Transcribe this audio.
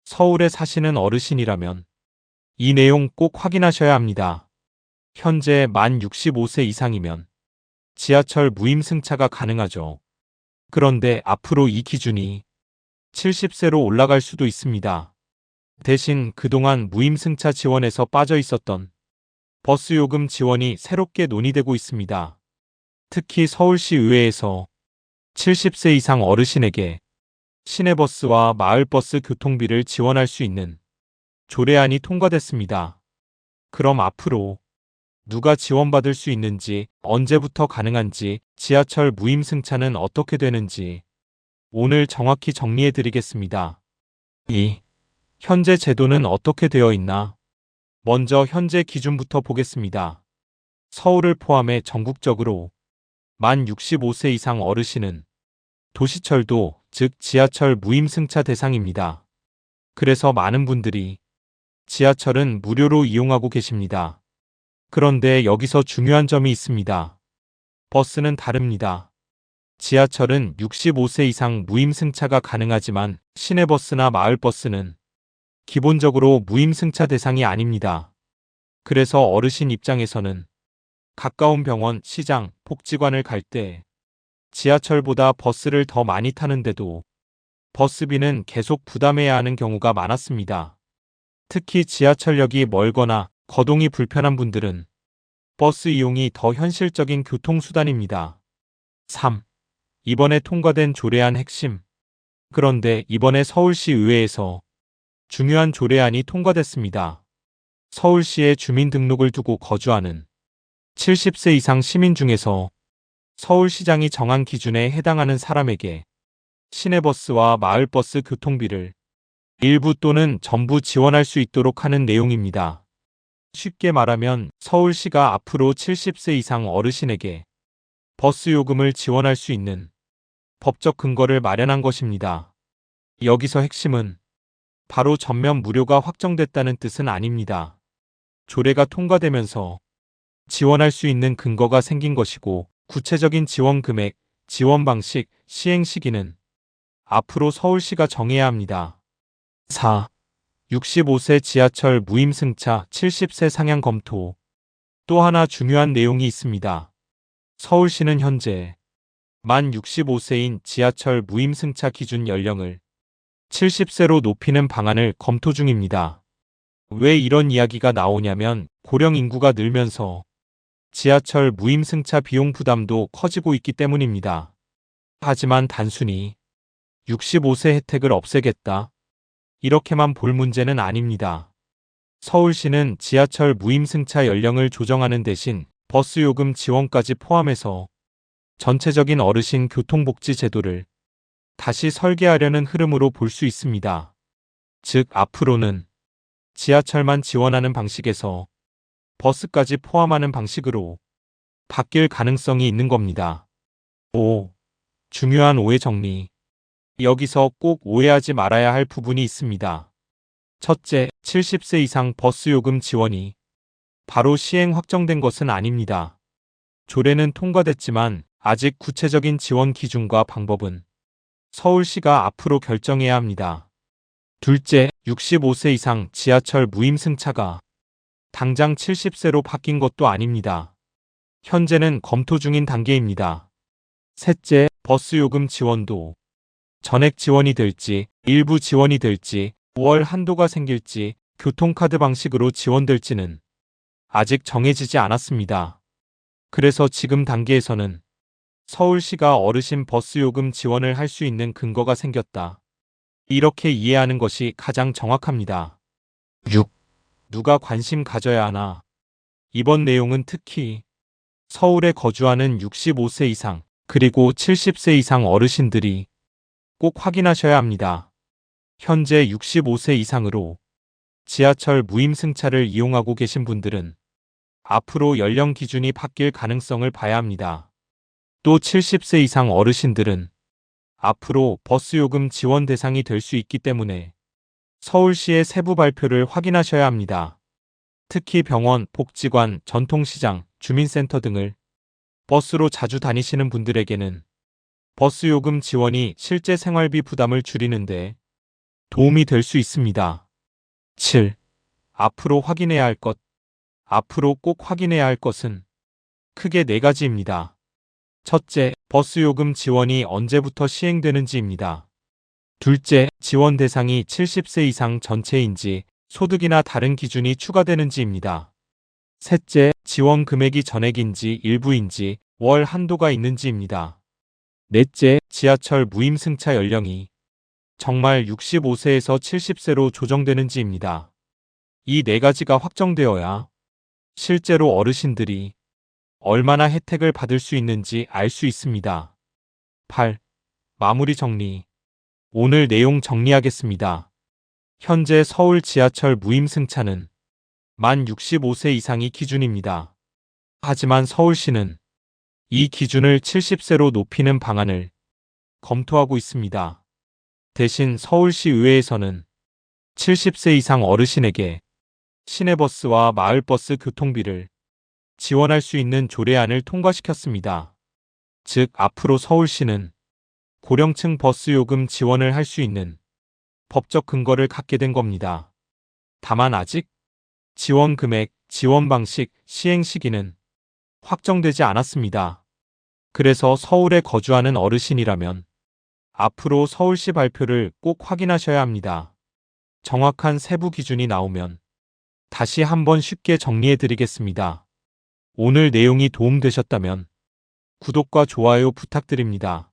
서울에 사시는 어르신이라면 이 내용 꼭 확인하셔야 합니다. 현재 만 65세 이상이면 지하철 무임승차가 가능하죠. 그런데 앞으로 이 기준이 70세로 올라갈 수도 있습니다. 대신 그동안 무임승차 지원에서 빠져 있었던 버스 요금 지원이 새롭게 논의되고 있습니다. 특히 서울시 의회에서 70세 이상 어르신에게 시내버스와 마을버스 교통비를 지원할 수 있는 조례안이 통과됐습니다. 그럼 앞으로 누가 지원받을 수 있는지, 언제부터 가능한지, 지하철 무임승차는 어떻게 되는지 오늘 정확히 정리해 드리겠습니다. 2. 현재 제도는 어떻게 되어 있나? 먼저 현재 기준부터 보겠습니다. 서울을 포함해 전국적으로 만 65세 이상 어르신은 도시철도, 즉 지하철 무임승차 대상입니다. 그래서 많은 분들이 지하철은 무료로 이용하고 계십니다. 그런데 여기서 중요한 점이 있습니다. 버스는 다릅니다. 지하철은 65세 이상 무임승차가 가능하지만 시내버스나 마을버스는 기본적으로 무임승차 대상이 아닙니다. 그래서 어르신 입장에서는 가까운 병원, 시장, 복지관을 갈 때 지하철보다 버스를 더 많이 타는데도 버스비는 계속 부담해야 하는 경우가 많았습니다. 특히 지하철역이 멀거나 거동이 불편한 분들은 버스 이용이 더 현실적인 교통수단입니다. 3. 이번에 통과된 조례안 핵심. 그런데 이번에 서울시 의회에서 중요한 조례안이 통과됐습니다. 서울시에 주민등록을 두고 거주하는 70세 이상 시민 중에서 서울시장이 정한 기준에 해당하는 사람에게 시내버스와 마을버스 교통비를 일부 또는 전부 지원할 수 있도록 하는 내용입니다. 쉽게 말하면 서울시가 앞으로 70세 이상 어르신에게 버스 요금을 지원할 수 있는 법적 근거를 마련한 것입니다. 여기서 핵심은 바로 전면 무료가 확정됐다는 뜻은 아닙니다. 조례가 통과되면서 지원할 수 있는 근거가 생긴 것이고 구체적인 지원 금액, 지원 방식, 시행 시기는 앞으로 서울시가 정해야 합니다. 4. 65세 지하철 무임승차 70세 상향 검토. 또 하나 중요한 내용이 있습니다. 서울시는 현재 만 65세인 지하철 무임승차 기준 연령을 70세로 높이는 방안을 검토 중입니다. 왜 이런 이야기가 나오냐면 고령 인구가 늘면서 지하철 무임승차 비용 부담도 커지고 있기 때문입니다. 하지만 단순히 65세 혜택을 없애겠다, 이렇게만 볼 문제는 아닙니다. 서울시는 지하철 무임승차 연령을 조정하는 대신 버스 요금 지원까지 포함해서 전체적인 어르신 교통복지 제도를 다시 설계하려는 흐름으로 볼 수 있습니다. 즉, 앞으로는 지하철만 지원하는 방식에서 버스까지 포함하는 방식으로 바뀔 가능성이 있는 겁니다. 5. 중요한 오해 정리. 여기서 꼭 오해하지 말아야 할 부분이 있습니다. 첫째, 70세 이상 버스 요금 지원이 바로 시행 확정된 것은 아닙니다. 조례는 통과됐지만 아직 구체적인 지원 기준과 방법은 서울시가 앞으로 결정해야 합니다. 둘째, 65세 이상 지하철 무임승차가 당장 70세로 바뀐 것도 아닙니다. 현재는 검토 중인 단계입니다. 셋째, 버스 요금 지원도 전액 지원이 될지, 일부 지원이 될지, 월 한도가 생길지, 교통카드 방식으로 지원될지는 아직 정해지지 않았습니다. 그래서 지금 단계에서는 서울시가 어르신 버스 요금 지원을 할 수 있는 근거가 생겼다, 이렇게 이해하는 것이 가장 정확합니다. 6. 누가 관심 가져야 하나? 이번 내용은 특히 서울에 거주하는 65세 이상, 그리고 70세 이상 어르신들이 꼭 확인하셔야 합니다. 현재 65세 이상으로 지하철 무임승차를 이용하고 계신 분들은 앞으로 연령 기준이 바뀔 가능성을 봐야 합니다. 또 70세 이상 어르신들은 앞으로 버스 요금 지원 대상이 될 수 있기 때문에 서울시의 세부 발표를 확인하셔야 합니다. 특히 병원, 복지관, 전통시장, 주민센터 등을 버스로 자주 다니시는 분들에게는 버스 요금 지원이 실제 생활비 부담을 줄이는데 도움이 될 수 있습니다. 7. 앞으로 확인해야 할 것. 앞으로 꼭 확인해야 할 것은 크게 4가지입니다. 첫째, 버스 요금 지원이 언제부터 시행되는지입니다. 둘째, 지원 대상이 70세 이상 전체인지 소득이나 다른 기준이 추가되는지입니다. 셋째, 지원 금액이 전액인지 일부인지 월 한도가 있는지입니다. 넷째, 지하철 무임승차 연령이 정말 65세에서 70세로 조정되는지입니다. 이 4가지가 확정되어야 실제로 어르신들이 얼마나 혜택을 받을 수 있는지 알 수 있습니다. 8. 마무리 정리. 오늘 내용 정리하겠습니다. 현재 서울 지하철 무임승차는 만 65세 이상이 기준입니다. 하지만 서울시는 이 기준을 70세로 높이는 방안을 검토하고 있습니다. 대신 서울시 의회에서는 70세 이상 어르신에게 시내버스와 마을버스 교통비를 지원할 수 있는 조례안을 통과시켰습니다. 즉, 앞으로 서울시는 고령층 버스 요금 지원을 할 수 있는 법적 근거를 갖게 된 겁니다. 다만 아직 지원 금액, 지원 방식, 시행 시기는 확정되지 않았습니다. 그래서 서울에 거주하는 어르신이라면 앞으로 서울시 발표를 꼭 확인하셔야 합니다. 정확한 세부 기준이 나오면 다시 한번 쉽게 정리해 드리겠습니다. 오늘 내용이 도움되셨다면 구독과 좋아요 부탁드립니다.